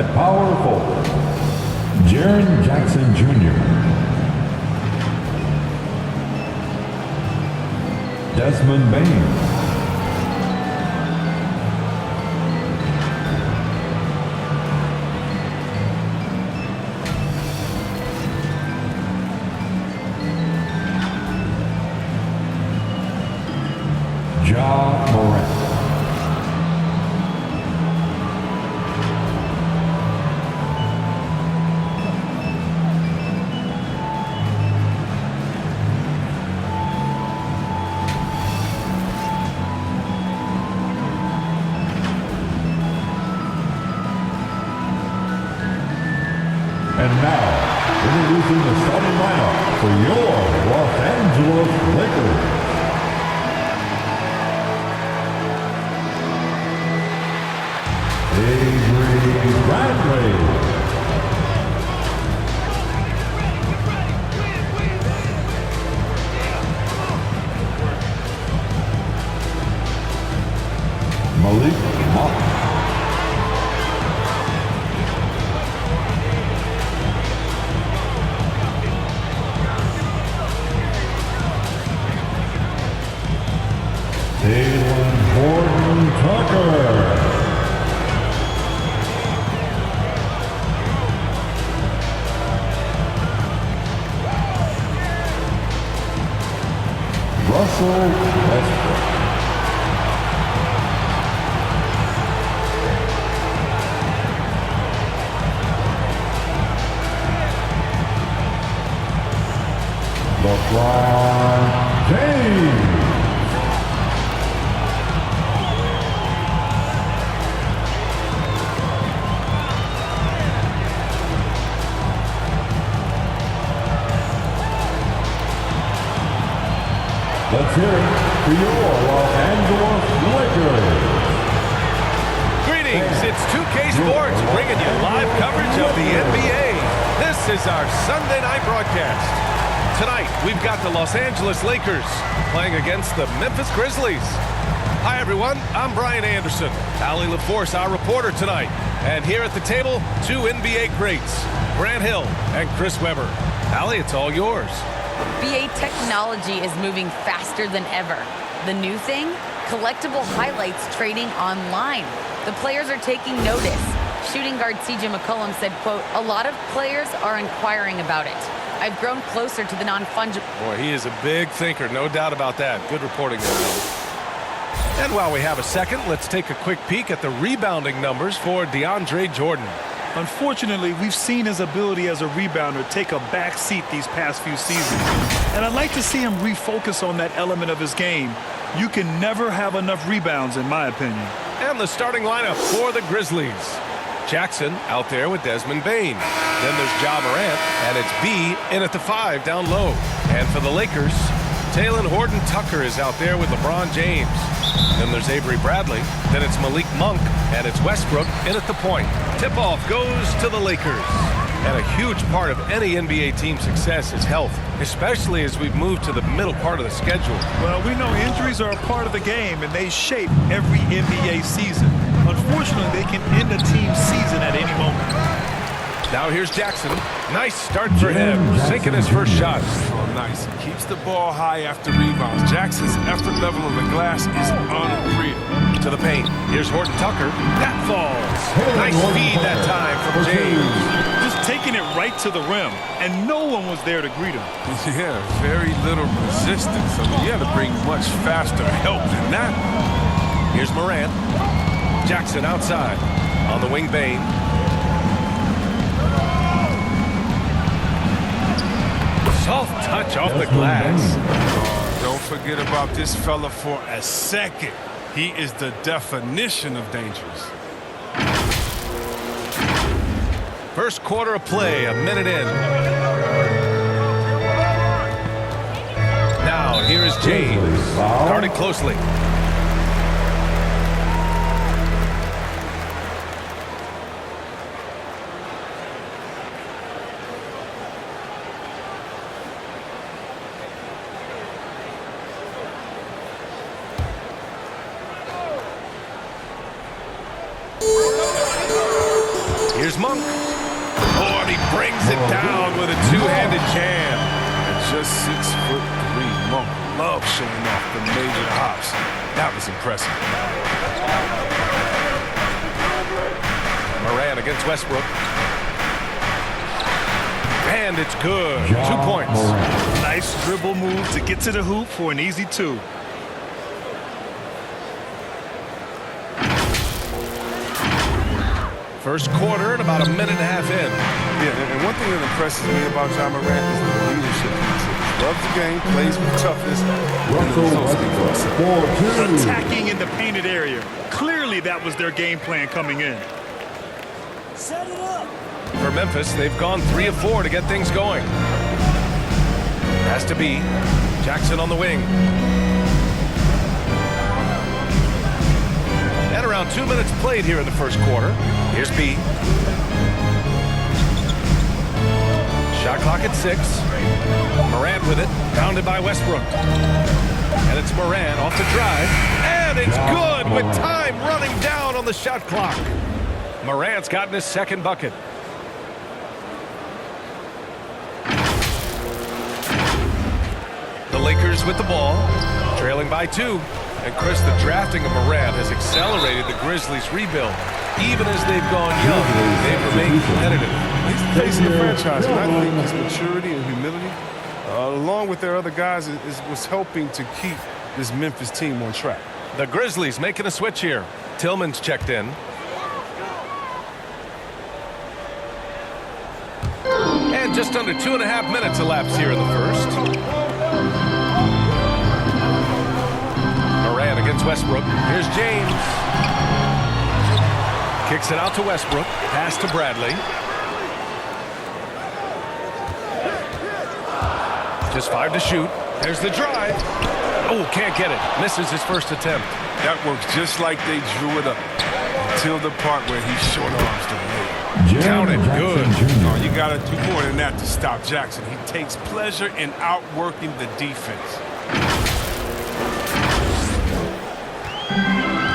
At power forward, Jaren Jackson Jr., Desmond Bain, Ja Morant, and now, introducing the starting lineup for your Los Angeles Lakers. Avery Bradley, Malik Monk, Taylor Horton-Tucker, Russell Westbrook, LeBron James, let's hear it for your Los Angeles Lakers. Greetings, it's 2K Sports bringing you live coverage of the NBA. This is our Sunday night broadcast. Tonight, we've got the Los Angeles Lakers playing against the Memphis Grizzlies. Hi, everyone. I'm Brian Anderson. Allie LaForce, our reporter tonight. And here at the table, two NBA greats, Grant Hill and Chris Webber. Allie, it's all yours. BA technology is moving faster than ever. The new thing? Collectible highlights trading online. The players are taking notice. Shooting guard CJ McCollum said, quote, "A lot of players are inquiring about it. I've grown closer to the non-fungible." Boy, he is a big thinker, no doubt about that. Good reporting there, Allie. And while we have a second, let's take a quick peek at the rebounding numbers for DeAndre Jordan. Unfortunately, we've seen his ability as a rebounder take a back seat these past few seasons. And I'd like to see him refocus on that element of his game. You can never have enough rebounds, in my opinion. And the starting lineup for the Grizzlies. Jackson out there with Desmond Bain. Then there's Ja Morant, and it's B in at the 5 down low. And for the Lakers, Taylor Horton-Tucker is out there with LeBron James. Then there's Avery Bradley. Then it's Malik Monk, and it's Westbrook in at the point. Tip-off goes to the Lakers. And a huge part of any NBA team's success is health, especially as we've moved to the middle part of the schedule. Well, we know injuries are a part of the game, and they shape every NBA season. Unfortunately, they can end a team's season at any moment. Now here's Jackson. Nice start for him, sinking his first shot. Oh, nice. He keeps the ball high after rebounds. Jackson's effort level on the glass is unreal. To the paint. Here's Horton-Tucker. That falls. Nice feed that time from James. Just taking it right to the rim, and no one was there to greet him. Yeah, very little resistance. I mean, you had to bring much faster help than that. Here's Morant. Jackson outside. On the wing, Bain. Soft touch off the glass. Don't forget about this fella for a second. He is the definition of dangerous. First quarter of play, a minute in. Now, here is James. Guarded closely. Here's Monk. Oh, and he brings it down with a two-handed jam. At just 6'3", Monk loves showing off the major hops. That was impressive. Morant against Westbrook. And it's good. 2 points. Nice dribble move to get to the hoop for an easy 2. First quarter and about a minute and a half in. Yeah, and one thing that impresses me about John Morant is the leadership. He loves the game, plays with toughness. Attacking in the painted area. Clearly that was their game plan coming in. Set it up. For Memphis, they've gone 3 of 4 to get things going. Has to be. Jackson on the wing. And around 2 minutes played here in the first quarter. Here's B. Shot clock at 6. Morant with it. Pounded by Westbrook. And it's Morant off the drive. And it's good with time running down on the shot clock. Morant's gotten his second bucket. The Lakers with the ball, trailing by 2. And Chris, the drafting of Morant has accelerated the Grizzlies' rebuild. Even as they've gone young, they've remained competitive. He's the face of the franchise, and I think his maturity and humility, along with their other guys, was helping to keep this Memphis team on track. The Grizzlies making a switch here. Tillman's checked in. And just under 2.5 minutes elapsed here in the first. Morant against Westbrook. Here's James. Kicks it out to Westbrook. Pass to Bradley. Just 5 to shoot. There's the drive. Oh, can't get it. Misses his first attempt. That works just like they drew it up until the part where he short arms the lead. Counted. Good. Oh, you got to do more than that to stop Jackson. He takes pleasure in outworking the defense.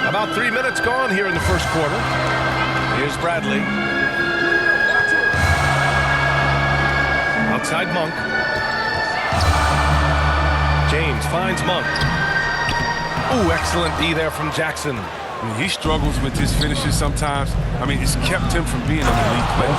About 3 minutes gone here in the first quarter. Here's Bradley. Outside Monk. James finds Monk. Ooh, excellent D there from Jackson. I mean, he struggles with his finishes sometimes. I mean, it's kept him from being an elite player.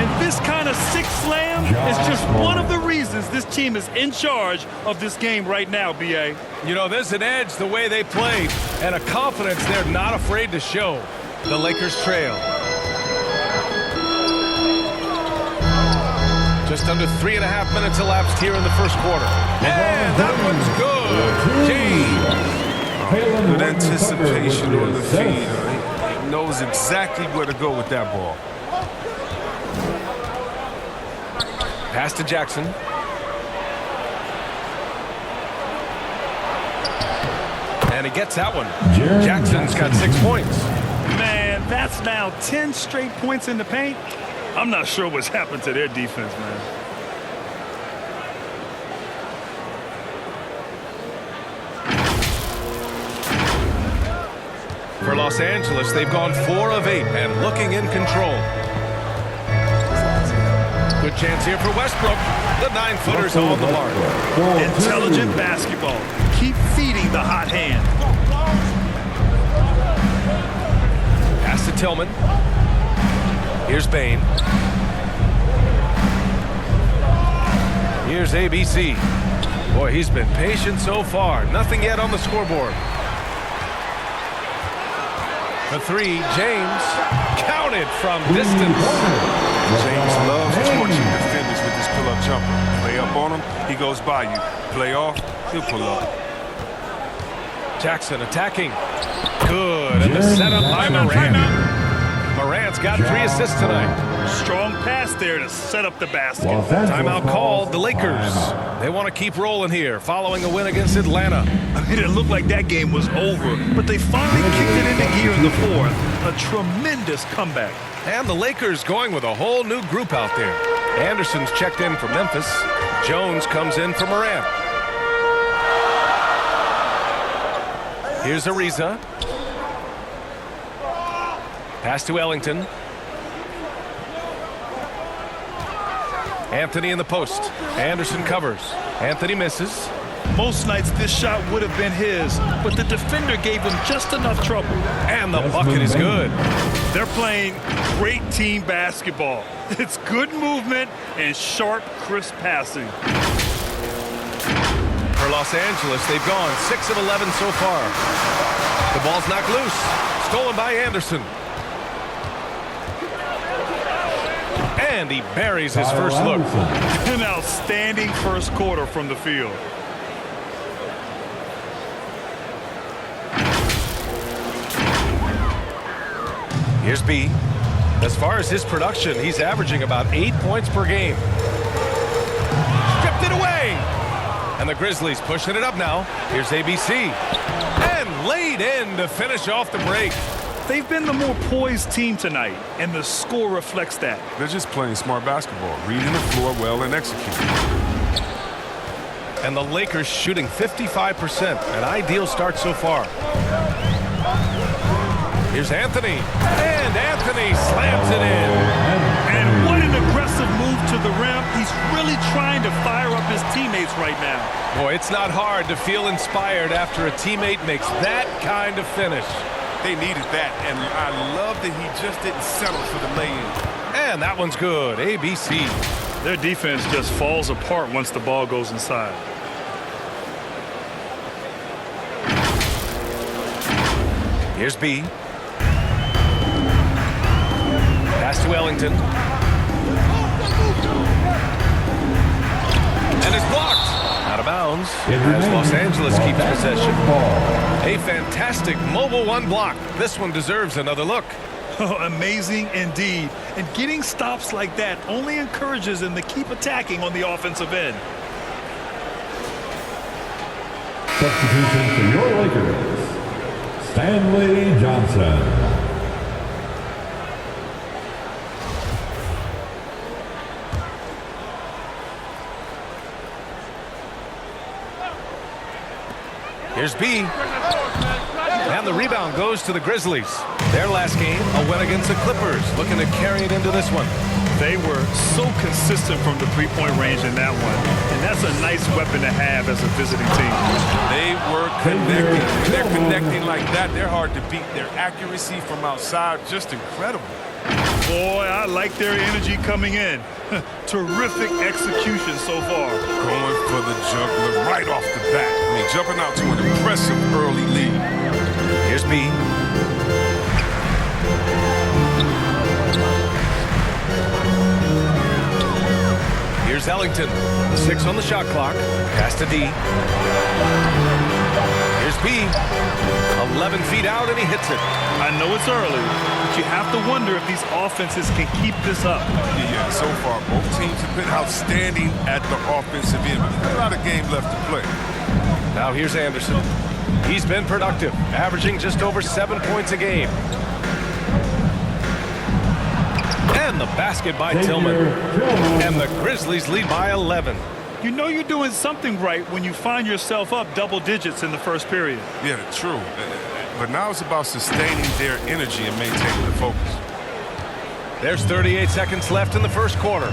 And this kind of 6 slam is just one of the reasons this team is in charge of this game right now, B.A. You know, there's an edge the way they played and a confidence they're not afraid to show. The Lakers trail. Just under 3.5 minutes elapsed here in the first quarter. And that one's good. James. Good anticipation on the feed. He knows exactly where to go with that ball. Pass to Jackson. And he gets that one. Jackson's got 6 points. Man, that's now 10 straight points in the paint. I'm not sure what's happened to their defense, man. For Los Angeles, they've gone 4 of 8 and looking in control. Good chance here for Westbrook. The 9-footer's on the mark. Intelligent basketball. Keep feeding the hot hand. Pass to Tillman. Here's Bane. Here's ABC. Boy, he's been patient so far. Nothing yet on the scoreboard. The 3, James. Counted from distance. James loves torching defenders with his pull-up jumper. Play up on him, he goes by you. Play off, he'll pull up. Jackson attacking. Good. And the setup by Morant. Morant's got 3 assists tonight. Strong pass there to set up the basket. Timeout called. The Lakers. They want to keep rolling here following a win against Atlanta. I mean, it looked like that game was over, but they finally kicked it into gear in the 4th. A tremendous comeback. And the Lakers going with a whole new group out there. Anderson's checked in for Memphis. Jones comes in for Morant. Here's Ariza. Pass to Ellington. Anthony in the post. Anderson covers. Anthony misses. Most nights this shot would have been his, but the defender gave him just enough trouble. And the bucket is good. They're playing great team basketball. It's good movement and sharp, crisp passing. For Los Angeles, they've gone 6 of 11 so far. The ball's knocked loose. Stolen by Anderson. And he buries his first look. An outstanding first quarter from the field. Here's B. As far as his production, he's averaging about 8 points per game. Stripped it away. And the Grizzlies pushing it up now. Here's ABC. And laid in to finish off the break. They've been the more poised team tonight, and the score reflects that. They're just playing smart basketball, reading the floor well and executing. And the Lakers shooting 55%. An ideal start so far. Here's Anthony. And Anthony slams it in. And what an aggressive move to the rim. He's really trying to fire up his teammates right now. Boy, it's not hard to feel inspired after a teammate makes that kind of finish. They needed that, and I love that he just didn't settle for the lay-in. And that one's good. ABC. Their defense just falls apart once the ball goes inside. Here's B. Pass to Ellington. And it's blocked. Out of bounds as Los Angeles keeps possession. A fantastic mobile one block. This one deserves another look. Amazing indeed. And getting stops like that only encourages them to keep attacking on the offensive end. Substitution for your Lakers, Stanley Johnson. Here's B. And the rebound goes to the Grizzlies. Their last game, a win against the Clippers, looking to carry it into this one. They were so consistent from the three-point range in that one, and that's a nice weapon to have as a visiting team. They were connecting. When they're connecting like that, they're hard to beat. Their accuracy from outside, just incredible. Boy, I like their energy coming in. Terrific execution so far. Going for the juggler right off the bat. I mean, jumping out to an impressive early lead. Here's B. Here's Ellington. 6 on the shot clock. Pass to D. Here's B. 11 feet out, and he hits it. I know it's early, but you have to wonder if these offenses can keep this up. Yeah, so far, both teams have been outstanding at the offensive end. But there's a lot of game left to play. Now here's Anderson. He's been productive, averaging just over 7 points a game. And the basket by Tillman. And the Grizzlies lead by 11. You know you're doing something right when you find yourself up double digits in the first period. Yeah, true. But now it's about sustaining their energy and maintaining the focus. There's 38 seconds left in the first quarter.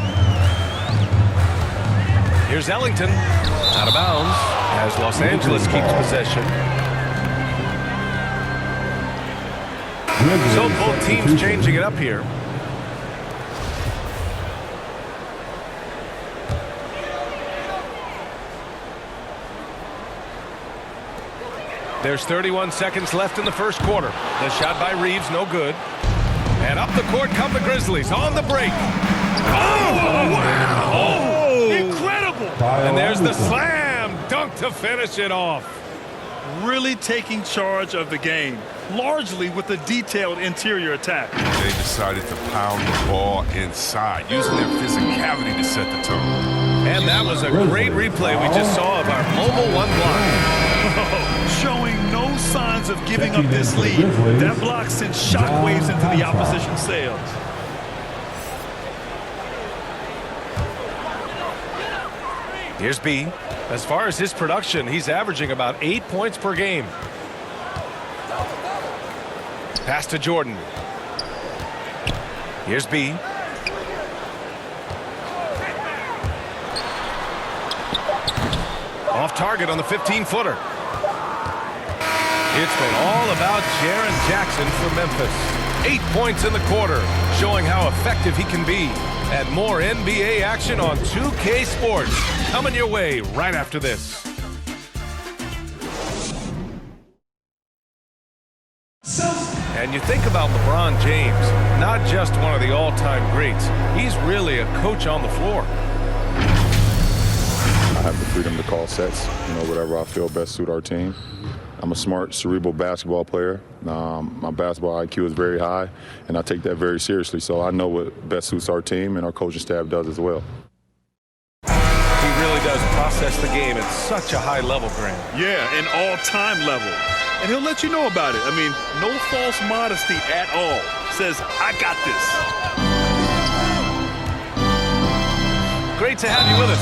Here's Ellington. Out of bounds as Los Angeles keeps possession. So both teams changing it up here. There's 31 seconds left in the first quarter. The shot by Reeves, no good. And up the court come the Grizzlies on the break. Oh, wow! Oh, incredible! And there's the slam dunk to finish it off. Really taking charge of the game, largely with a detailed interior attack. They decided to pound the ball inside, using their physicality to set the tone. And that was a great replay we just saw of our mobile one block. Showing no signs of giving up this lead. That block sent shockwaves into the opposition sails. Here's B. As far as his production, he's averaging about 8 points per game. Pass to Jordan. Here's B. Off target on the 15-footer. It's been all about Jaren Jackson for Memphis. 8 points in the quarter, showing how effective he can be. And more NBA action on 2K Sports coming your way right after this. And you think about LeBron James, not just one of the all-time greats. He's really a coach on the floor. I have the freedom to call sets, whatever I feel best suit our team. I'm a smart, cerebral basketball player. My basketball IQ is very high, and I take that very seriously. So I know what best suits our team, and our coaching staff does as well. He really does process the game at such a high level, Grant. Yeah, an all-time level. And he'll let you know about it. I mean, no false modesty at all. Says, I got this. Great to have you with us.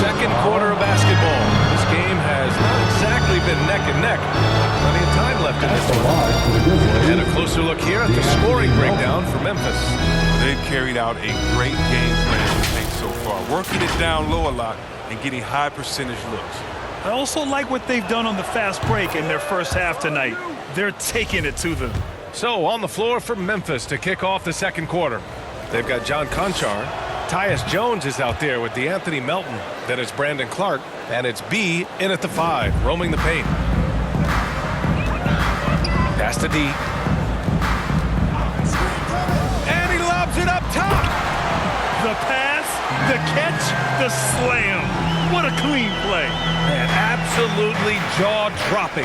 Second quarter of basketball. This game has not exactly been neck and neck. Plenty of time left in this one. And a closer look here at the scoring breakdown for Memphis. They've carried out a great game plan I think so far, working it down low a lot and getting high percentage looks. I also like what they've done on the fast break in their first half tonight. They're taking it to them. So on the floor for Memphis to kick off the second quarter. They've got John Conchar. Tyus Jones is out there with DeAnthony Melton. Then it's Brandon Clark. And it's B in at the 5, roaming the paint. Pass to D. And he lobs it up top. The pass, the catch, the slam. What a clean play. And absolutely jaw-dropping.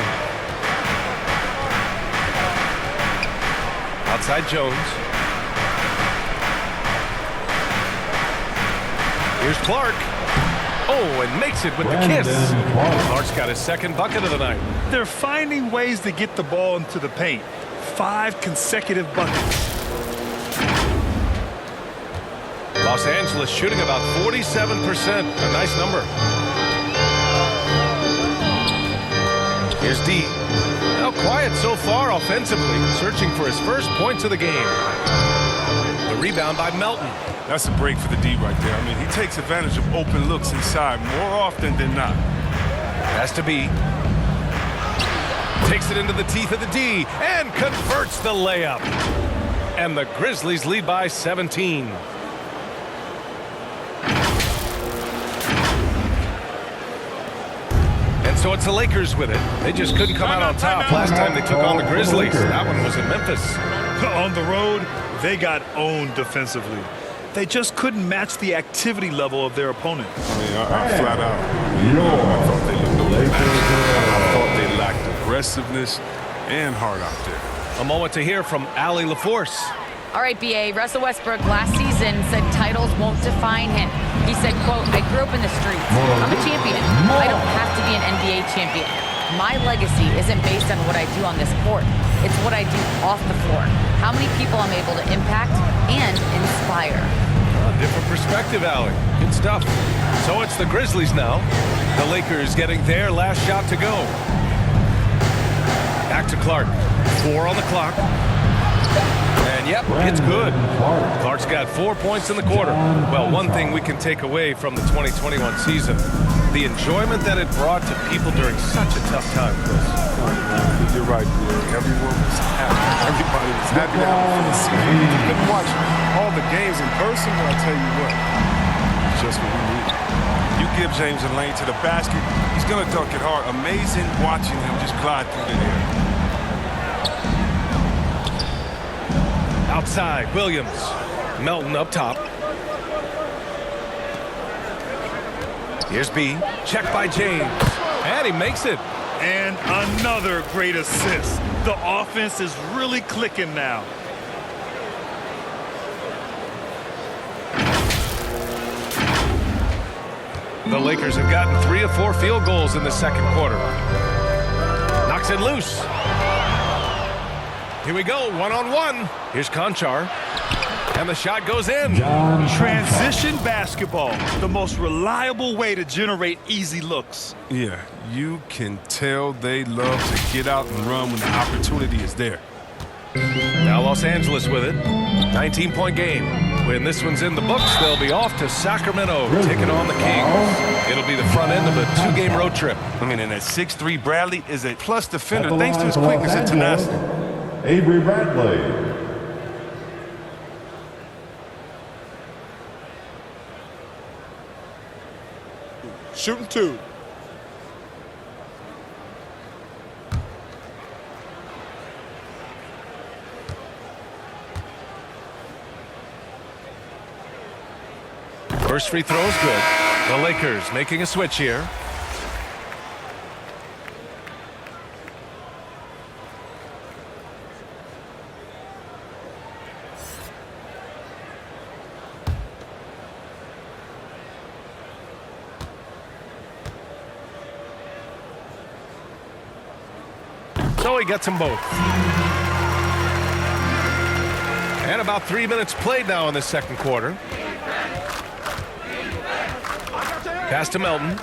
Outside Jones. Here's Clark. Oh, and makes it with the kiss. Clark's got his second bucket of the night. They're finding ways to get the ball into the paint. 5 consecutive buckets. Los Angeles shooting about 47%. A nice number. Here's D. Now quiet so far offensively, searching for his first points of the game. The rebound by Melton. That's a break for the D right there. I mean, he takes advantage of open looks inside more often than not. Has to be. Takes it into the teeth of the D and converts the layup. And the Grizzlies lead by 17. And so it's the Lakers with it. They just couldn't come out on top last time they took on the Grizzlies. That one was in Memphis. On the road, they got owned defensively. They just couldn't match the activity level of their opponent. I mean, I flat out. I thought they looked overmatched. I thought they lacked aggressiveness and heart out there. A moment to hear from Allie LaForce. All right, B.A. Russell Westbrook last season said titles won't define him. He said, quote, I grew up in the streets. I'm a champion. I don't have to be an NBA champion. My legacy isn't based on what I do on this court. It's what I do off the floor. How many people I'm able to impact and inspire. Different perspective, Allie. Good stuff. So it's the Grizzlies now. The Lakers getting their last shot to go. Back to Clark. 4 on the clock. And yep, it's good. Clark's got 4 points in the quarter. Well, one thing we can take away from the 2021 season, the enjoyment that it brought to people during such a tough time, Chris. You're right, Greg. Everyone was happy. Everybody was happy to have the season. You couldn't watch all the games in person, but I tell you what, it's just what we need. You give James a lane to the basket, he's going to dunk it hard. Amazing watching him just glide through the air. Outside, Williams. Melton up top. Here's B. Checked by James. And he makes it. And another great assist. The offense is really clicking now. The Lakers have gotten 3 of 4 field goals in the second quarter. Knocks it loose. Here we go, 1-on-1. Here's Conchar. And the shot goes in. Transition basketball, the most reliable way to generate easy looks. Yeah, you can tell they love to get out and run when the opportunity is there. Now Los Angeles with it. 19-point game. When this one's in the books, they'll be off to Sacramento, taking on the Kings. It'll be the front end of a 2-game road trip. I mean, and that 6'3" Bradley is a plus defender thanks to his quickness and tenacity. Avery Bradley. Shooting 2. First free throw is good. The Lakers making a switch here. So he gets them both. And about 3 minutes played now in the second quarter. Pass to Melton.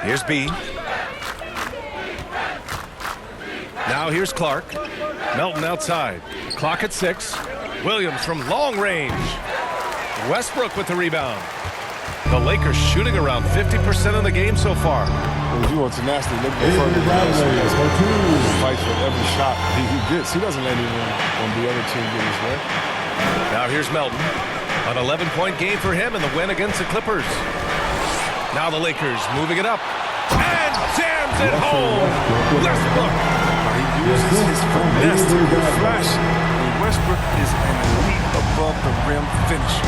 Here's B. Now here's Clark. Melton outside. Clock at 6. Williams from long range. Westbrook with the rebound. The Lakers shooting around 50% of the game so far. If you want tenacity, look further down. He fights for every shot he gets. He doesn't let anyone on the other team get his way. Now here's Melton. An 11-point game for him in the win against the Clippers. Now the Lakers moving it up. And jams it home. Westbrook. He uses his finesse to get flash. And Westbrook is an elite above the rim finisher.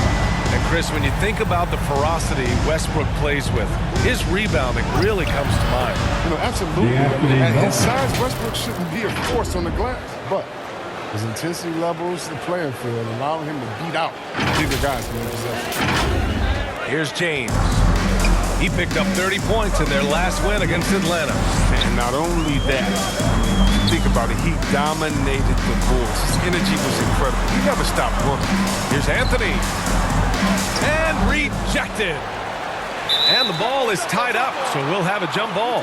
And Chris, when you think about the ferocity Westbrook plays with, his rebounding really comes to mind. You know, absolutely. I mean, at his size, Westbrook shouldn't be a force on the glass, but his intensity levels, the playing field, allowing him to beat out bigger guys in possession. Here's James. He picked up 30 points in their last win against Atlanta. And not only that, think about it, he dominated the boards. His energy was incredible. He never stopped working. Here's Anthony. And rejected. And the ball is tied up, so we'll have a jump ball.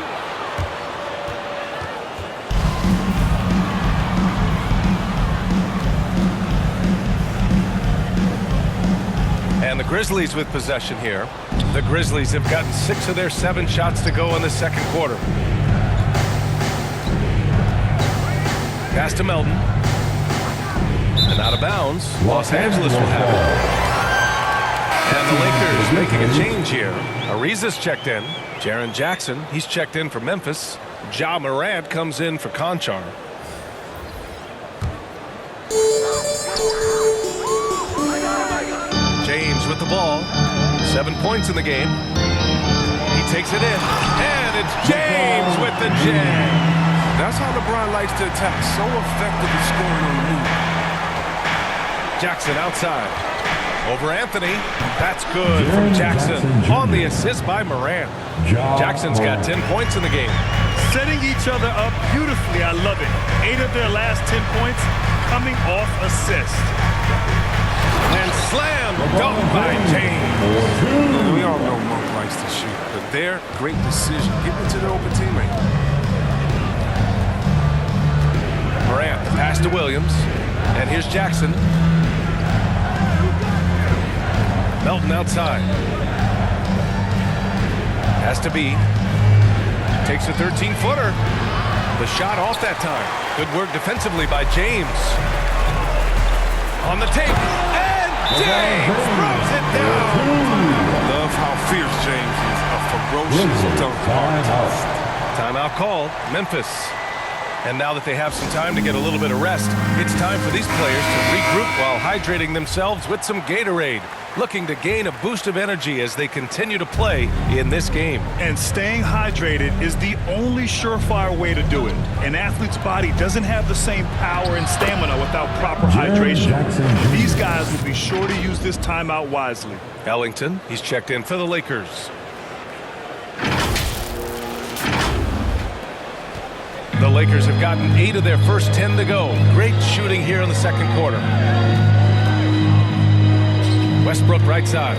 And the Grizzlies with possession here. The Grizzlies have gotten 6 of their 7 shots to go in the second quarter. Pass to Melton. And out of bounds, Los Angeles will have it. And the Lakers making a change here. Ariza's checked in. Jaren Jackson, he's checked in for Memphis. Ja Morant comes in for Conchar. James with the ball. 7 points in the game. He takes it in. And it's James with the jam. That's how LeBron likes to attack. So effective at scoring on the move. Jackson outside. Over Anthony. That's good from Jackson. On the assist by Morant. Jackson's got 10 points in the game. Setting each other up beautifully. I love it. 8 of their last 10 points coming off assist. And slam dunk by James. We all know Monk likes to shoot, but their great decision, give it to their open teammate. Morant, pass to Williams. And here's Jackson. Melton outside. Has to be. Takes a 13-footer. The shot off that time. Good work defensively by James. On the tape. And James throws it down. Love how fierce James is. A ferocious dunk artist. Timeout called. Memphis. And now that they have some time to get a little bit of rest, it's time for these players to regroup while hydrating themselves with some Gatorade, looking to gain a boost of energy as they continue to play in this game. And staying hydrated is the only surefire way to do it. An athlete's body doesn't have the same power and stamina without proper hydration. These guys will be sure to use this timeout wisely. Ellington, he's checked in for the Lakers. The Lakers have gotten 8 of their first 10 to go. Great shooting here in the second quarter. Westbrook right side.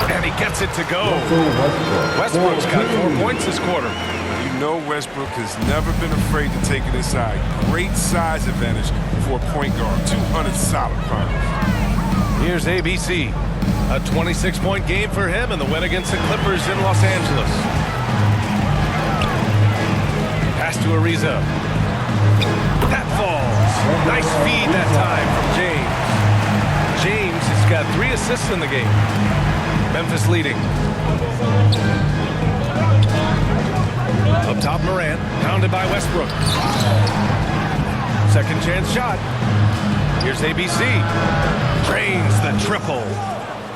And he gets it to go. Westbrook's got 4 points this quarter. You know Westbrook has never been afraid to take it inside. Great size advantage for a point guard. 200 solid pounds. Here's ABC. A 26-point game for him in the win against the Clippers in Los Angeles. Pass to Ariza. That falls. Nice feed that time from James. James has got 3 assists in the game. Memphis leading. Up top, Morant, pounded by Westbrook. Second chance shot. Here's ABC. Drains the triple.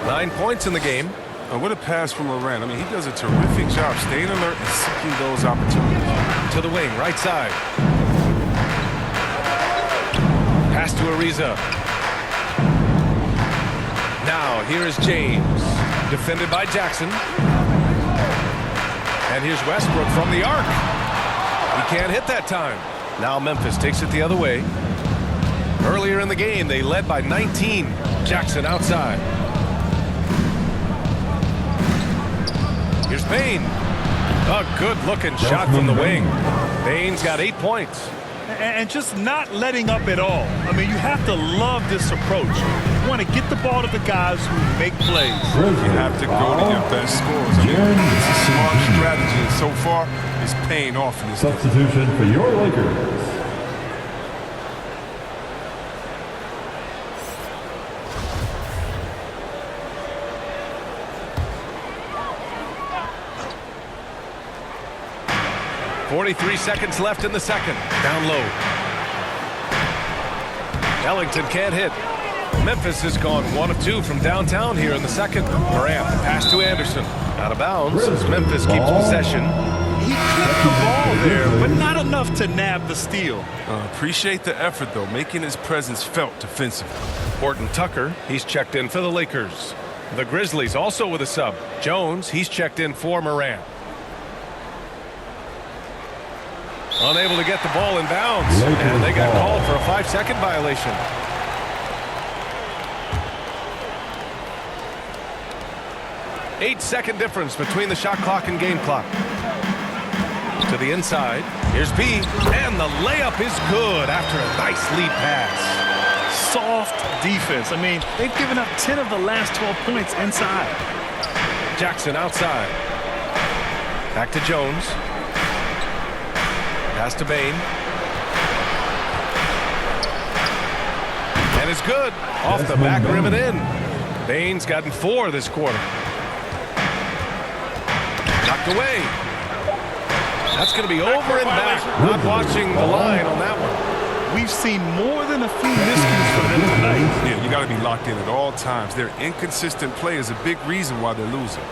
9 points in the game. And what a pass from Morant. I mean, he does a terrific job staying alert and seeking those opportunities. To the wing, right side. Pass to Ariza. Now, here is James. Defended by Jackson. And here's Westbrook from the arc. He can't hit that time. Now Memphis takes it the other way. Earlier in the game, they led by 19. Jackson outside. Here's Bane. A good-looking shot from the wing. Bane's got 8 points. And just not letting up at all. I mean, you have to love this approach. You want to get the ball to the guys who make plays. You have to go to your best scores. I mean, it's a smart strategy, and so far, it's paying off in this game. Substitution for your Lakers. .43 seconds left in the second. Down low. Ellington can't hit. Memphis has gone 1 of 2 from downtown here in the second. Morant, pass to Anderson. Out of bounds as Memphis keeps possession. He kept the ball there, but not enough to nab the steal. Appreciate the effort, though, making his presence felt defensively. Horton Tucker, he's checked in for the Lakers. The Grizzlies also with a sub. Jones, he's checked in for Morant. Unable to get the ball in bounds, and they got called for a 5-second violation. Eight-second difference between the shot clock and game clock. To the inside. Here's B, and the layup is good after a nice lead pass. Soft defense. I mean, they've given up 10 of the last 12 points inside. Jackson outside. Back to Jones. Pass to Bane. And it's good. Off the back rim and in. Bane's gotten 4 this quarter. Knocked away. That's going to be over and back. Not watching the line on that one. We've seen more than a few miscues from them tonight. Yeah, you got to be locked in at all times. Their inconsistent play is a big reason why they're losing.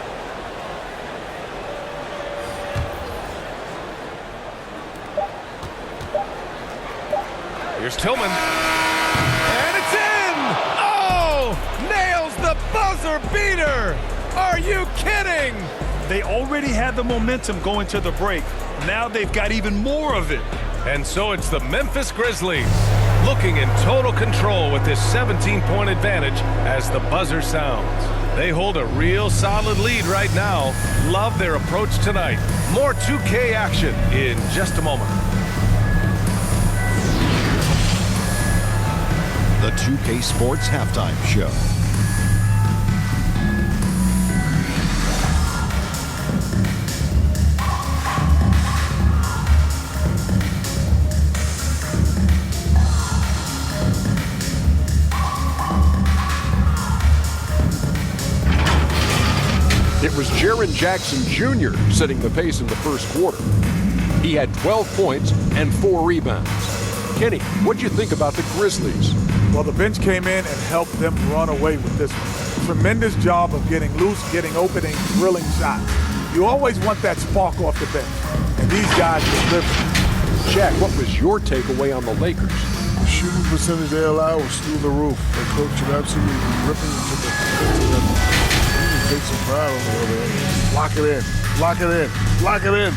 Here's Tillman. And it's in! Oh! Nails the buzzer beater! Are you kidding? They already had the momentum going to the break. Now they've got even more of it. And so it's the Memphis Grizzlies looking in total control with this 17-point advantage as the buzzer sounds. They hold a real solid lead right now. Love their approach tonight. More 2K action in just a moment. The 2K Sports Halftime Show. It was Jaren Jackson Jr. setting the pace in the first quarter. He had 12 points and 4 rebounds. Kenny, what'd you think about the Grizzlies? Well, the bench came in and helped them run away with this one. Tremendous job of getting loose, getting open, and drilling shots. You always want that spark off the bench, and these guys delivered. Shaq, what was your takeaway on the Lakers? The shooting percentage they allow was through the roof. The coach should absolutely be ripping into the take some pride on the other end. Lock it in. Lock it in. Lock it in.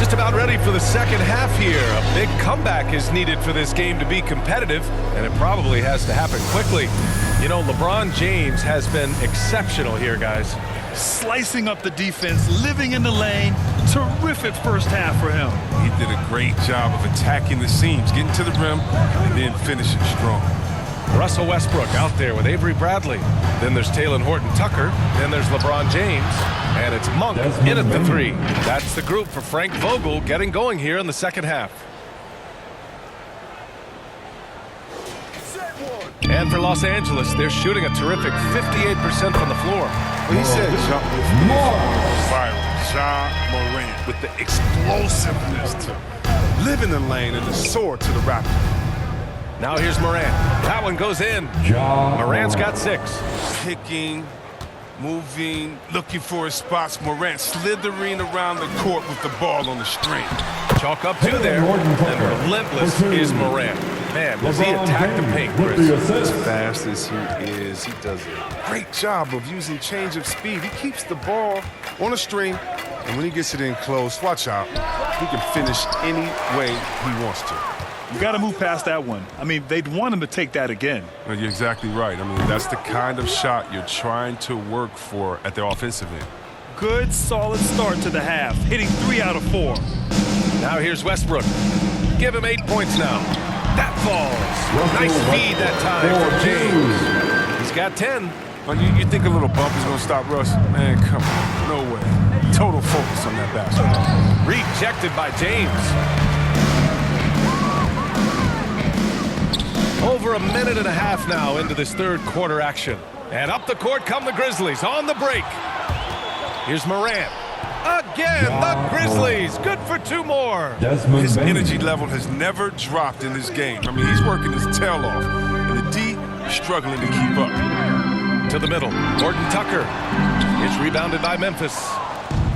just about ready for the second half here. A big comeback is needed for this game to be competitive, and it probably has to happen quickly. You know, LeBron James has been exceptional here, guys. Slicing up the defense, living in the lane. Terrific first half for him. He did a great job of attacking the seams, getting to the rim, and then finishing strong. Russell Westbrook out there with Avery Bradley. Then there's Taylor Horton-Tucker. Then there's LeBron James. And it's Monk in at the 3. That's the group for Frank Vogel getting going here in the second half. And for Los Angeles, they're shooting a terrific 58% from the floor. Well, he said viral. Ja Morant with the explosiveness to live in the lane and to soar to the Raptors. Now here's Morant. That one goes in. Morant's got 6. Picking, moving, looking for his spots. Morant slithering around the court with the ball on the string. Chalk up 2 there. And relentless is Morant. Man, does he attack the paint, Chris? As fast as he is, he does a great job of using change of speed. He keeps the ball on a string, and when he gets it in close, watch out. He can finish any way he wants to. You got to move past that one. I mean, they'd want him to take that again. Well, you're exactly right. I mean, that's the kind of shot you're trying to work for at the offensive end. Good, solid start to the half, hitting 3 out of 4. Now here's Westbrook. Give him 8 points now. That falls. Nice feed that time from James. He's got 10. Well, you think a little bump is going to stop Russ? Man, come on. No way. Total focus on that basketball. Rejected by James. Over a minute and a half now into this third quarter action. And up the court come the Grizzlies on the break. Here's Morant. Again, the Grizzlies. Good for 2 more. His energy level has never dropped in this game. I mean, he's working his tail off. And the D is struggling to keep up. To the middle. Horton-Tucker. It's rebounded by Memphis.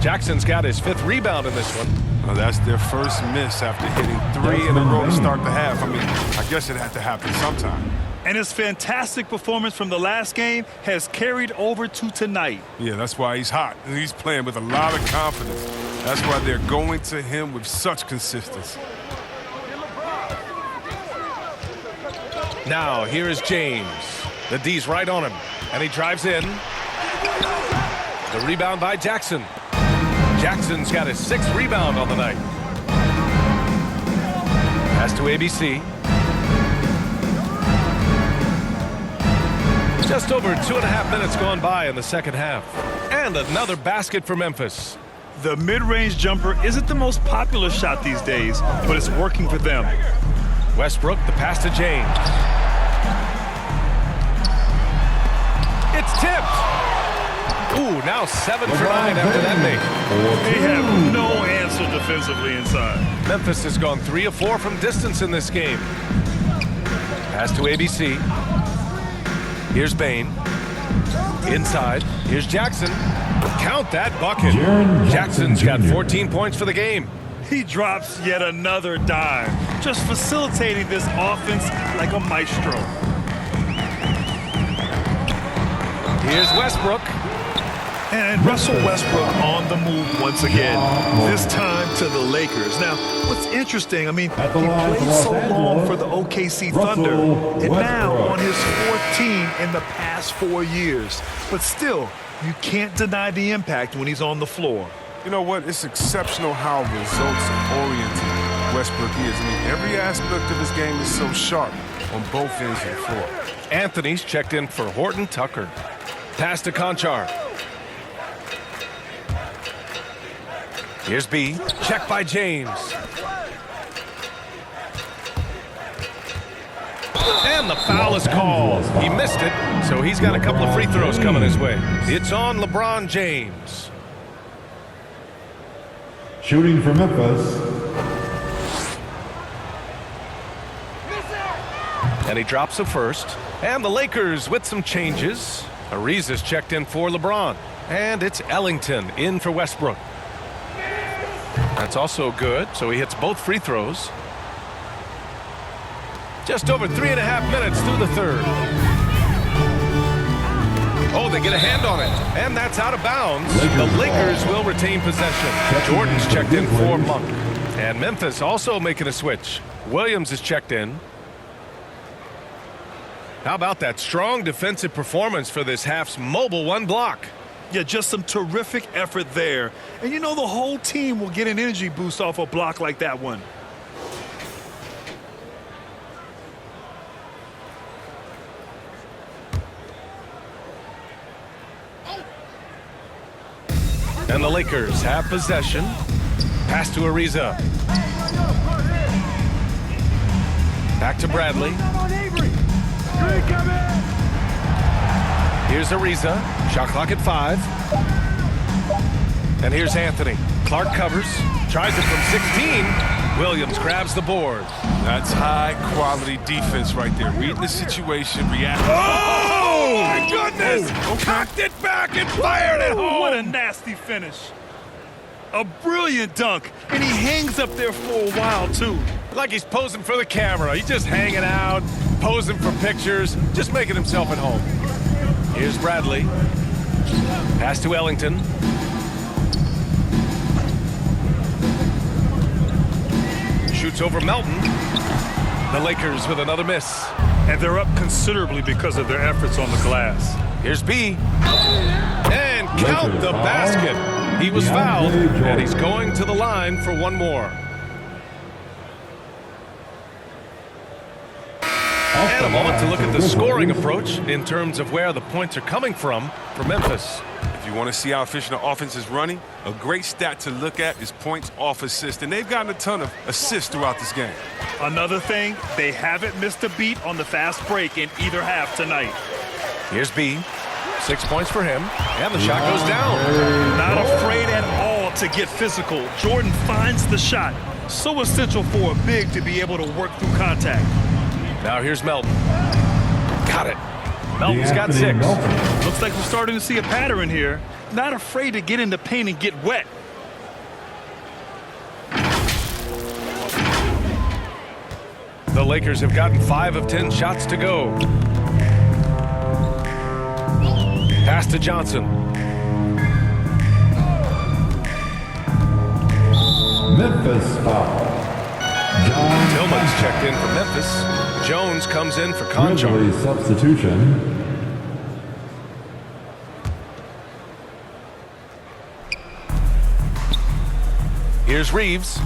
Jackson's got his 5th rebound in this one. Well, that's their first miss after hitting 3 in a row to start the half. I mean, I guess it had to happen sometime. And his fantastic performance from the last game has carried over to tonight. Yeah, that's why he's hot. And he's playing with a lot of confidence. That's why they're going to him with such consistency. Now, here is James. The D's right on him. And he drives in. The rebound by Jackson. Jackson's got his 6th rebound on the night. Pass to ABC. Just over 2.5 minutes gone by in the second half. And another basket for Memphis. The mid-range jumper isn't the most popular shot these days, but it's working for them. Westbrook, the pass to James. It's tipped. Ooh, now 7 for 9 after that make. They have no answer defensively inside. Memphis has gone 3 of 4 from distance in this game. Pass to ABC. Here's Bain. Inside. Here's Jackson. Count that bucket. Jackson's got 14 points for the game. He drops yet another dime, just facilitating this offense like a maestro. Here's Westbrook. And Russell Westbrook on the move once again, this time to the Lakers. Now, what's interesting, I mean, he played so long for the OKC Thunder, and now on his 4th team in the past 4 years. But still, you can't deny the impact when he's on the floor. You know what? It's exceptional how results-oriented Westbrook is. I mean, every aspect of his game is so sharp on both ends of the floor. Anthony's checked in for Horton-Tucker. Pass to Conchar. Here's B. Checked by James. And the foul is called. He missed it, so he's got a couple of free throws coming his way. It's on LeBron James. Shooting for Memphis. And he drops a first. And the Lakers with some changes. Ariza's checked in for LeBron. And it's Ellington in for Westbrook. That's also good, so he hits both free throws. Just over 3.5 minutes through the third. Oh, they get a hand on it, and that's out of bounds. The Lakers will retain possession. Jordan's checked in for Monk. And Memphis also making a switch. Williams is checked in. How about that strong defensive performance for this half's mobile one block? Yeah, just some terrific effort there. And you know the whole team will get an energy boost off a block like that one. And the Lakers have possession. Pass to Ariza. Back to Bradley. Here's Ariza. Shot clock at 5. And here's Anthony. Clark covers. Tries it from 16. Williams grabs the board. That's high-quality defense right there. Reading the situation, reacting. Oh, my goodness! Cocked it back and fired it home. What a nasty finish. A brilliant dunk, and he hangs up there for a while, too. Like he's posing for the camera. He's just hanging out, posing for pictures, just making himself at home. Here's Bradley. Pass to Ellington. Shoots over Melton. The Lakers with another miss. And they're up considerably because of their efforts on the glass. Here's B. And count the basket. He was fouled, and he's going to the line for one more. And a moment to look at the scoring approach in terms of where the points are coming from for Memphis. If you want to see how efficient the offense is running, a great stat to look at is points off assist. And they've gotten a ton of assists throughout this game. Another thing, they haven't missed a beat on the fast break in either half tonight. Here's B. 6 points for him. And the shot goes down. Not afraid at all to get physical. Jordan finds the shot. So essential for a big to be able to work through contact. Now here's Melton. Got it. Melton's got 6. Looks like we're starting to see a pattern here. Not afraid to get in the paint and get wet. The Lakers have gotten 5 of 10 shots to go. Pass to Johnson. Memphis foul. Tillman's checked in for Memphis. Jones comes in for Conchar. Grizzlies substitution. Here's Reeves.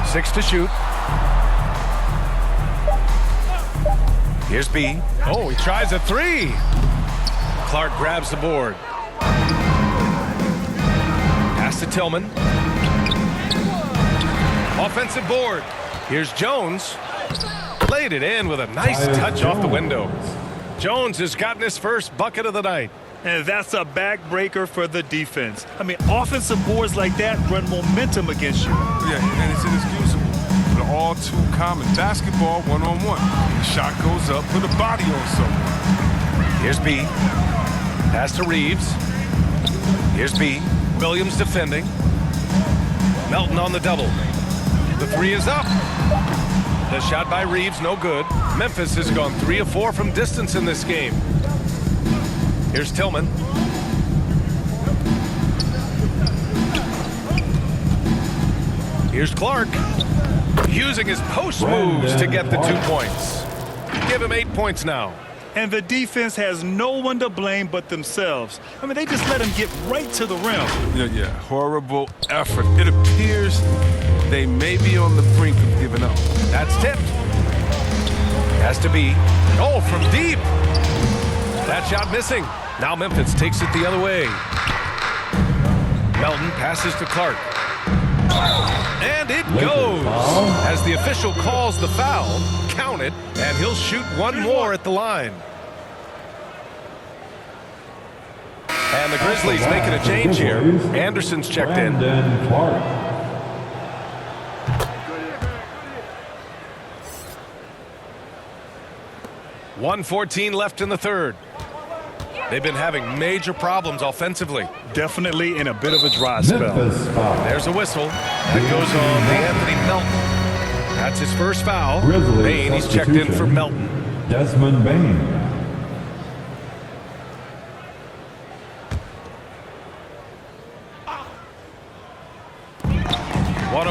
6 to shoot. Here's B. Oh, he tries a 3. Clark grabs the board. Pass to Tillman. Offensive board. Here's Jones. Laid it in with a nice touch off the window. Jones has gotten his first bucket of the night. And that's a backbreaker for the defense. I mean, offensive boards like that run momentum against you. Yeah, and it's inexcusable. The all too common basketball one-on-one. The shot goes up, put a body on someone. Here's B. Pass to Reeves. Here's B. Williams defending. Melton on the double. The 3 is up. The shot by Reeves, no good. Memphis has gone 3 of 4 from distance in this game. Here's Tillman. Here's Clark. Using his post moves to get the 2 points. Give him 8 points now. And the defense has no one to blame but themselves. I mean, they just let him get right to the rim. Yeah. Horrible effort. It appears they may be on the brink of giving up. That's tipped. Has to be. Oh, from deep. That shot missing. Now Memphis takes it the other way. Melton passes to Clark. And it goes. As the official calls the foul, count it, and he'll shoot one more at the line. And the Grizzlies making a change here. Anderson's checked in. Clark. 1:14 left in the third. They've been having major problems offensively. Definitely in a bit of a dry spell. There's a whistle. That goes on to Anthony Melton. That's his first foul. Grizzlies Bain, he's checked in for Melton. Desmond Bain.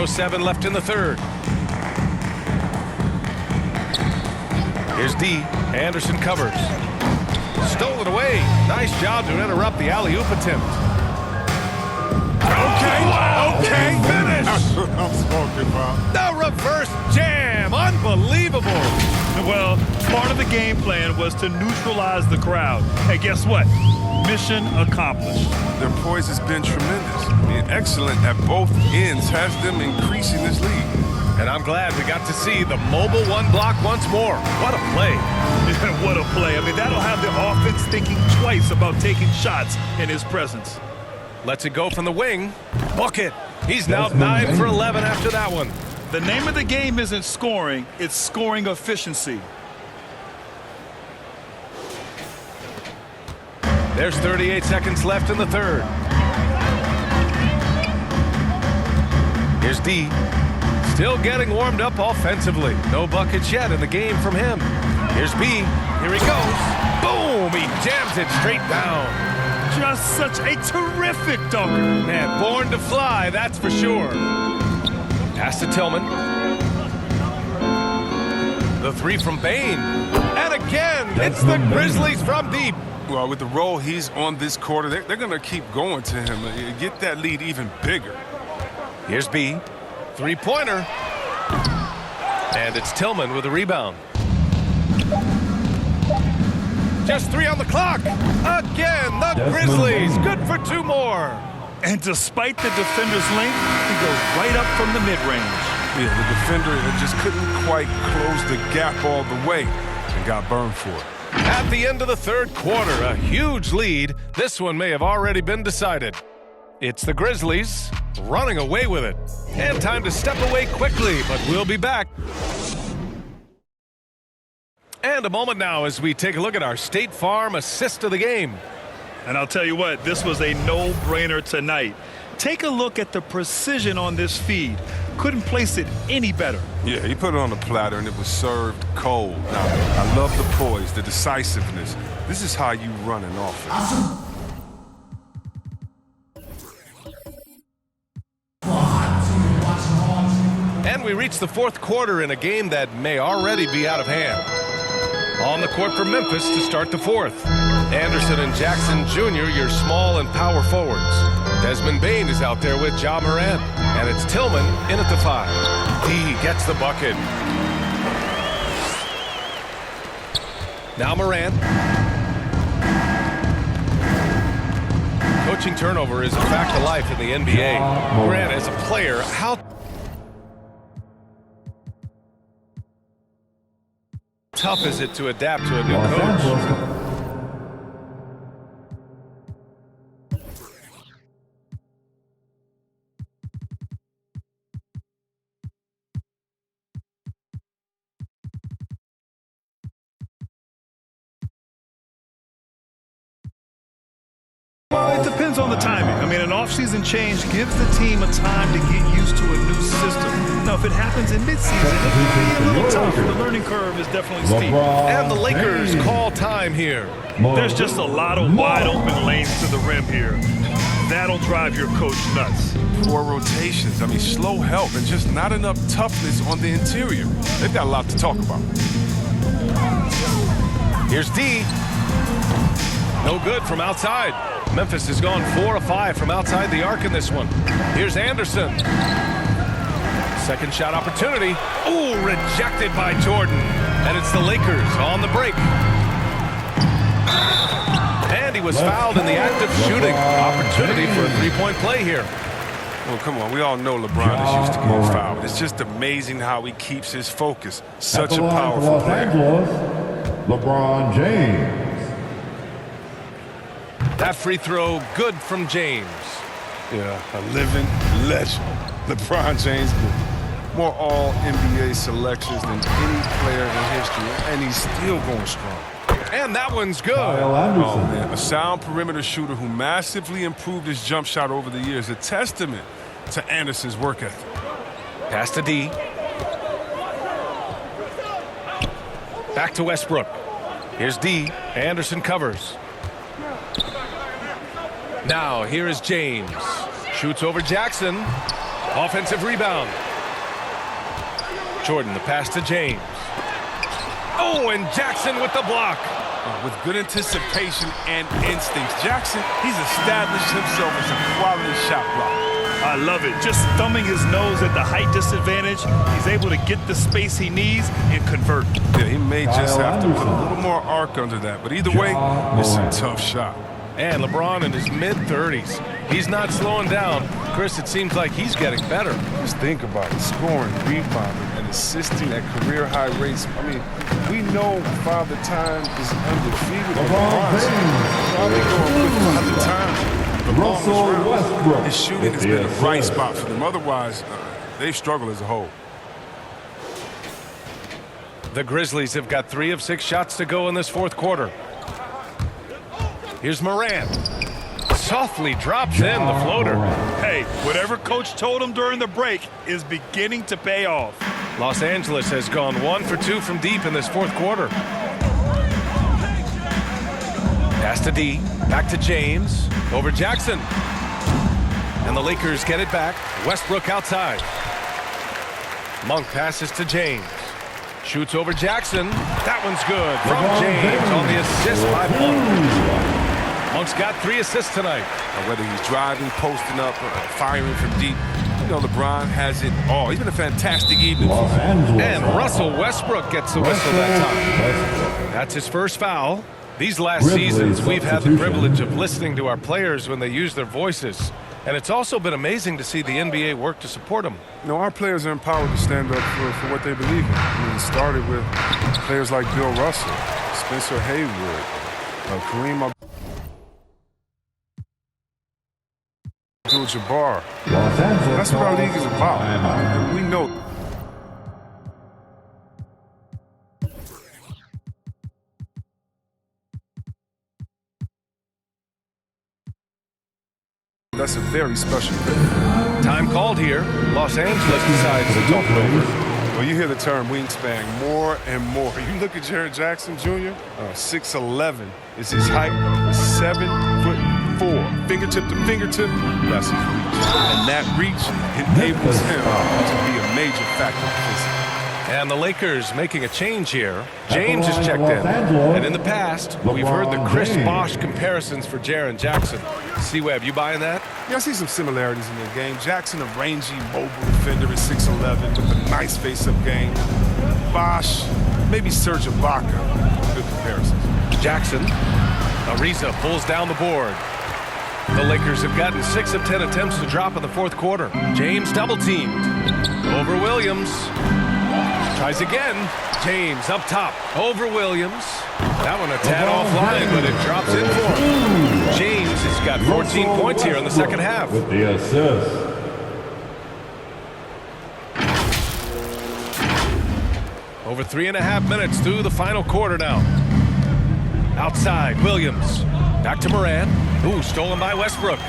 1:07 left in the third. Here's D. Anderson covers. Stole it away. Nice job to interrupt the alley-oop attempt. Okay, wow, okay. finish. That's what I'm talking about. The reverse jam. Unbelievable. Well, part of the game plan was to neutralize the crowd. Hey, guess what? Mission accomplished. Their poise has been tremendous. Being excellent at both ends has them increasing this lead. And I'm glad we got to see the mobile one block once more. What a play. What a play. I mean, that'll have the offense thinking twice about taking shots in his presence. Lets it go from the wing. Bucket. He's now 9 for 11 after that one. The name of the game isn't scoring, it's scoring efficiency. There's 38 seconds left in the third. Here's D. Still getting warmed up offensively. No buckets yet in the game from him. Here's B. Here he goes. Boom! He jams it straight down. Just such a terrific dunker. Man, born to fly, that's for sure. Pass to Tillman. The three from Bain. And again, it's the Grizzlies from deep. Well, with the role he's on this quarter, they're going to keep going to him. Get that lead even bigger. Here's B. Three-pointer. And it's Tillman with a rebound. Just 3 on the clock. Again, the Grizzlies. Good for 2 more. And despite the defender's length, he goes right up from the mid-range. Yeah, the defender just couldn't quite close the gap all the way and got burned for it. At the end of the third quarter, a huge lead. This one may have already been decided. It's the Grizzlies running away with it. And time to step away quickly, but we'll be back. And a moment now as we take a look at our State Farm assist of the game. And I'll tell you what, this was a no-brainer tonight. Take a look at the precision on this feed. Couldn't place it any better. Yeah, he put it on the platter and it was served cold. Now, I love the poise, the decisiveness. This is how you run an offense. And we reach the fourth quarter in a game that may already be out of hand. On the court for Memphis to start the fourth. Anderson and Jackson Jr., your small and power forwards. Desmond Bain is out there with Ja Morant. And it's Tillman in at the 5. D gets the bucket. Now Morant. Coaching turnover is a fact of life in the NBA. Morant, as a player, how tough is it to adapt to a new coach? Well, it depends on the timing. I mean, an off-season change gives the team a time to get used to a new system. Now, if it happens in midseason, it can be a little tough. The learning curve is definitely steep. And the Lakers call time here. There's just a lot of wide-open lanes to the rim here. That'll drive your coach nuts. Poor rotations. I mean, slow help and just not enough toughness on the interior. They've got a lot to talk about. Here's D. No good from outside. Memphis has gone 4 of 5 from outside the arc in this one. Here's Anderson. Second shot opportunity. Ooh, rejected by Jordan. And it's the Lakers on the break. And he was fouled in the act of shooting. Opportunity for a three-point play here. Well, come on. We all know LeBron is used to getting fouled. It's just amazing how he keeps his focus. Such a powerful player. LeBron James. That free throw good from James. Yeah, a living legend. LeBron James, more all-NBA selections than any player in history, and he's still going strong. And that one's good. Oh, man, a sound perimeter shooter who massively improved his jump shot over the years. A testament to Anderson's work ethic. Pass to D. Back to Westbrook. Here's D. Anderson covers. Now, here is James. Shoots over Jackson. Offensive rebound. Jordan, the pass to James. Oh, and Jackson with the block. With good anticipation and instincts, Jackson, he's established himself as a quality shot blocker. I love it. Just thumbing his nose at the height disadvantage, he's able to get the space he needs and convert. Yeah, he may just have to put a little more arc under that, but either way, it's a tough shot. And LeBron in his mid-30s. He's not slowing down. Chris, it seems like he's getting better. Just think about it, scoring, rebounding, and assisting at career-high rates. I mean, we know Father Time is undefeated. LeBron's probably going with Father Time. Russell Westbrook. His shooting has been a bright spot for them. Otherwise, they've struggled as a whole. The Grizzlies have got 3 of 6 shots to go in this fourth quarter. Here's Morant. Softly drops in the floater. Hey, whatever coach told him during the break is beginning to pay off. Los Angeles has gone 1 for 2 from deep in this fourth quarter. Pass to D. Back to James. Over Jackson. And the Lakers get it back. Westbrook outside. Monk passes to James. Shoots over Jackson. That one's good from James on the assist by Monk. Monk's got 3 assists tonight. Now, whether he's driving, posting up, firing from deep, you know LeBron has it all. He's been a fantastic evening. And Russell Westbrook gets the whistle that time. That's his first foul. These last seasons, we've had the privilege of listening to our players when they use their voices. And it's also been amazing to see the NBA work to support them. You know, our players are empowered to stand up for what they believe in. I mean, it started with players like Bill Russell, Spencer Haywood, Kareem Abdul-Jabbar. That's what our league is about. And we know. That's a very special thing. Time called here. Los Angeles decides to talk it over. Well, you hear the term wingspan more and more. You look at Jaren Jackson Jr., 6'11" is his height, 7'4", fingertip to fingertip. That's his reach. And that reach enables him to be a major factor in physics. And the Lakers making a change here. James is checked in. And in the past, we've heard the Chris Bosh comparisons for Jaren Jackson. C-Web, you buying that? Yeah, I see some similarities in their game. Jackson, a rangy, mobile defender at 6'11", with a nice face-up game. Bosh, maybe Serge Ibaka. Good comparisons. Jackson. Ariza pulls down the board. The Lakers have gotten 6 of 10 attempts to drop in the fourth quarter. James double-teamed. Over Williams. Tries again. James up top. Over Williams. That one a tad offline, but it drops in for him. James has got 14 points here in the second half. With the assist. Over 3.5 minutes through the final quarter now. Outside, Williams. Back to Morant. Ooh, stolen by Westbrook.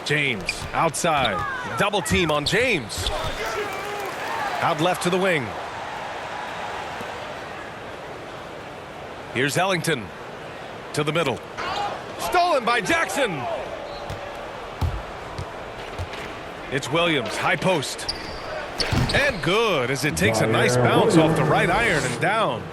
James outside. Double team on James. Out left to the wing. Here's Ellington to the middle. Stolen by Jackson. It's Williams, high post. And good as it takes a nice bounce off the right iron and down.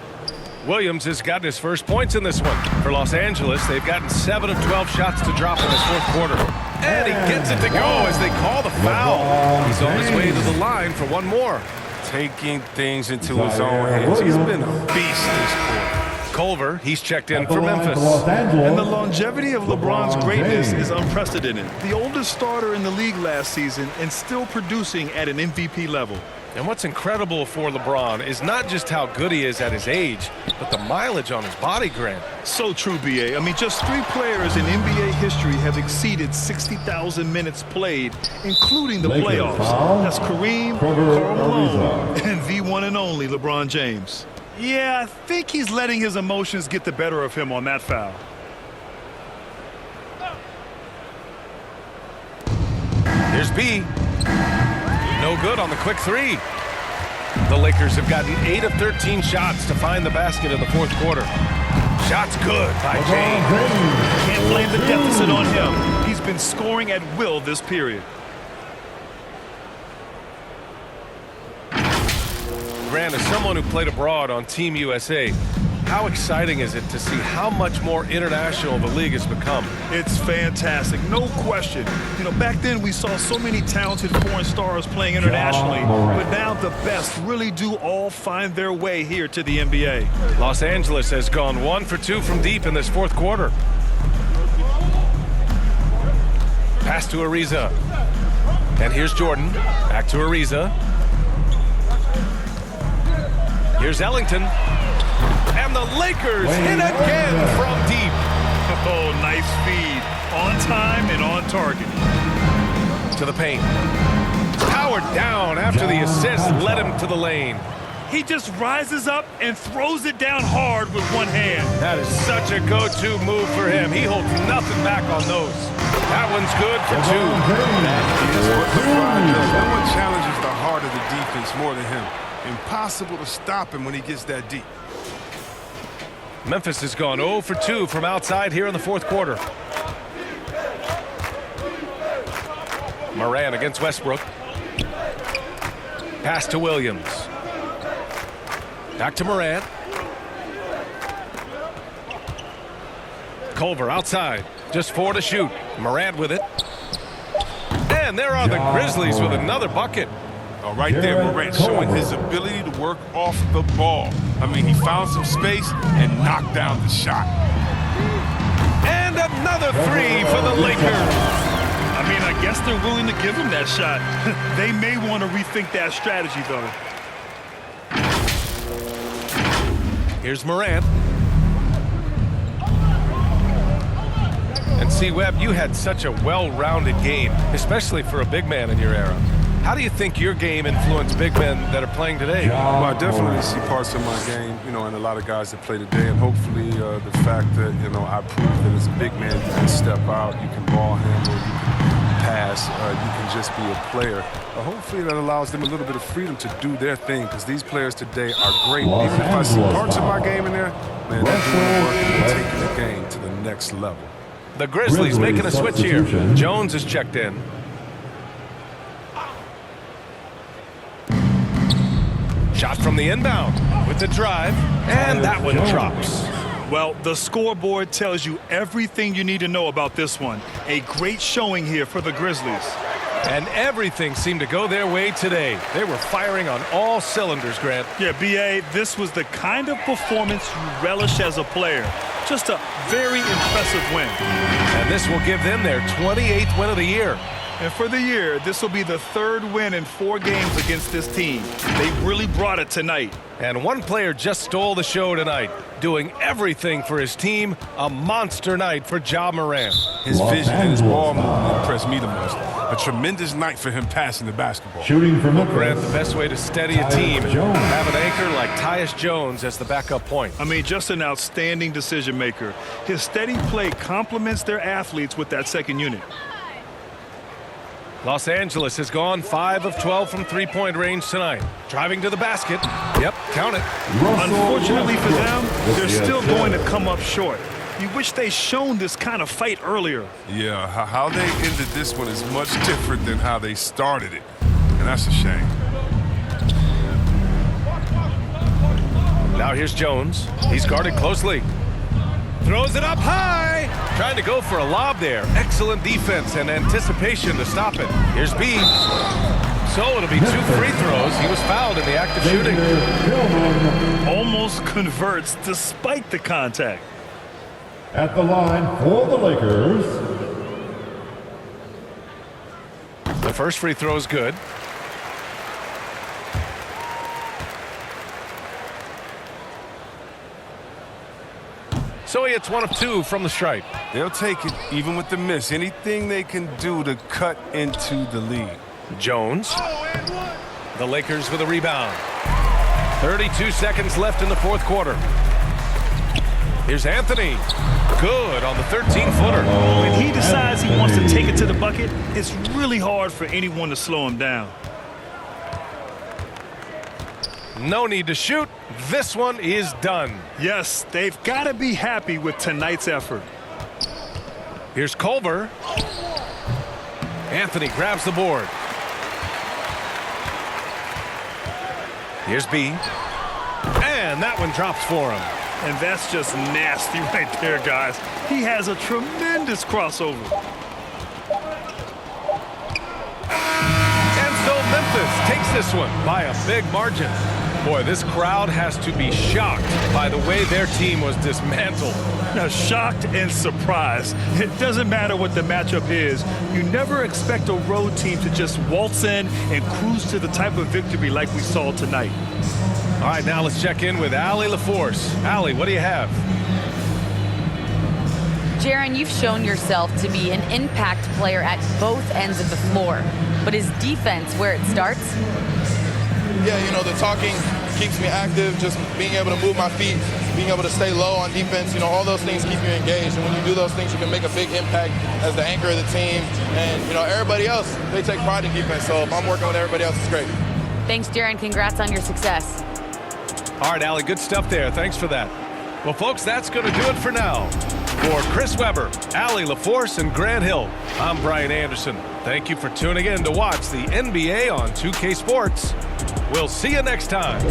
Williams has gotten his first points in this one. For Los Angeles, they've gotten 7 of 12 shots to drop in this fourth quarter. And he gets it to go as they call the foul. He's on his way to the line for one more. Taking things into his own hands. He's been a beast this quarter. Culver, he's checked in for Memphis. And the longevity of LeBron's greatness is unprecedented. The oldest starter in the league last season and still producing at an MVP level. And what's incredible for LeBron is not just how good he is at his age, but the mileage on his body grant. So true, B.A. I mean, just 3 players in NBA history have exceeded 60,000 minutes played, including the playoffs. That's Kareem, Karl Malone, and the one and only LeBron James. Yeah, I think he's letting his emotions get the better of him on that foul. Here's B. No good on the quick 3. The Lakers have gotten 8 of 13 shots to find the basket in the fourth quarter. Shots good by James. Can't blame the deficit on him. He's been scoring at will this period. Grant, as someone who played abroad on Team USA, how exciting is it to see how much more international the league has become? It's fantastic, no question. You know, back then we saw so many talented foreign stars playing internationally, but now the best really do all find their way here to the NBA. Los Angeles has gone 1 for 2 from deep in this fourth quarter. Pass to Ariza. And here's Jordan. Back to Ariza. Here's Ellington. And the Lakers hit again from deep. Oh, nice feed. On time and on target. To the paint. Powered down after the assist led him to the lane. He just rises up and throws it down hard with one hand. That is such a go-to move for him. He holds nothing back on those. That one's good for 2. No one challenges the heart of the defense more than him. Impossible to stop him when he gets that deep. Memphis has gone 0 for 2 from outside here in the fourth quarter. Moran against Westbrook. Pass to Williams. Back to Moran. Culver outside. Just 4 to shoot. Moran with it. And there are the Grizzlies with another bucket. Oh, right there, Morant showing his ability to work off the ball. I mean, he found some space and knocked down the shot. And another 3 for the Lakers. I mean, I guess they're willing to give him that shot. They may want to rethink that strategy, though. Here's Morant. And see, Webb, you had such a well-rounded game, especially for a big man in your era. How do you think your game influenced big men that are playing today? Well, I definitely see parts of my game, you know, and a lot of guys that play today. And hopefully the fact that, you know, I proved that as a big man, you can step out, you can ball handle, you can pass, you can just be a player. Hopefully that allows them a little bit of freedom to do their thing, because these players today are great. Even if I see parts of my game in there, man, they're doing the work and they're taking the game to the next level. The Grizzlies making a switch here. Jones is checked in. Shot from the inbound with the drive, and that one drops. Well, the scoreboard tells you everything you need to know about this one. A great showing here for the Grizzlies. And everything seemed to go their way today. They were firing on all cylinders, Grant. Yeah, B.A., this was the kind of performance you relish as a player. Just a very impressive win. And this will give them their 28th win of the year. And for the year, this will be the 3rd win in 4 games against this team. They really brought it tonight. And one player just stole the show tonight, doing everything for his team. A monster night for Ja Morant. His vision and his ball movement impressed me the most. A tremendous night for him passing the basketball. Shooting from Well, Grant, the best way to steady a team is have an anchor like Tyus Jones as the backup point. I mean, just an outstanding decision maker. His steady play complements their athletes with that second unit. Los Angeles has gone 5 of 12 from three-point range tonight. Driving to the basket. Yep, count it. Unfortunately for them, they're still going to come up short. You wish they shown this kind of fight earlier. Yeah, how they ended this one is much different than how they started it. And that's a shame. Now here's Jones. He's guarded closely. Throws it up high. Trying to go for a lob there. Excellent defense and anticipation to stop it. Here's B. So it'll be 2 free throws. He was fouled in the act of shooting. Almost converts despite the contact. At the line for the Lakers. The first free throw is good. So he hits 1 of 2 from the stripe. They'll take it, even with the miss. Anything they can do to cut into the lead. Jones. The Lakers with a rebound. 32 seconds left in the fourth quarter. Here's Anthony. Good on the 13-footer. When he decides he wants to take it to the bucket, it's really hard for anyone to slow him down. No need to shoot. This one is done. Yes, they've got to be happy with tonight's effort. Here's Culver. Anthony grabs the board. Here's B. And that one drops for him. And that's just nasty right there, guys. He has a tremendous crossover. And so Memphis takes this one by a big margin. Boy, this crowd has to be shocked by the way their team was dismantled. Now, shocked and surprised. It doesn't matter what the matchup is. You never expect a road team to just waltz in and cruise to the type of victory like we saw tonight. All right, now let's check in with Allie LaForce. Allie, what do you have? Jaron, you've shown yourself to be an impact player at both ends of the floor. But is defense where it starts? Yeah, you know, the talking keeps me active, just being able to move my feet, being able to stay low on defense, you know, all those things keep you engaged. And when you do those things, you can make a big impact as the anchor of the team. And, you know, everybody else, they take pride in defense. So if I'm working with everybody else, it's great. Thanks, Jaron. Congrats on your success. All right, Allie, good stuff there. Thanks for that. Well, folks, that's going to do it for now. For Chris Webber, Allie LaForce, and Grant Hill, I'm Brian Anderson. Thank you for tuning in to watch the NBA on 2K Sports. We'll see you next time.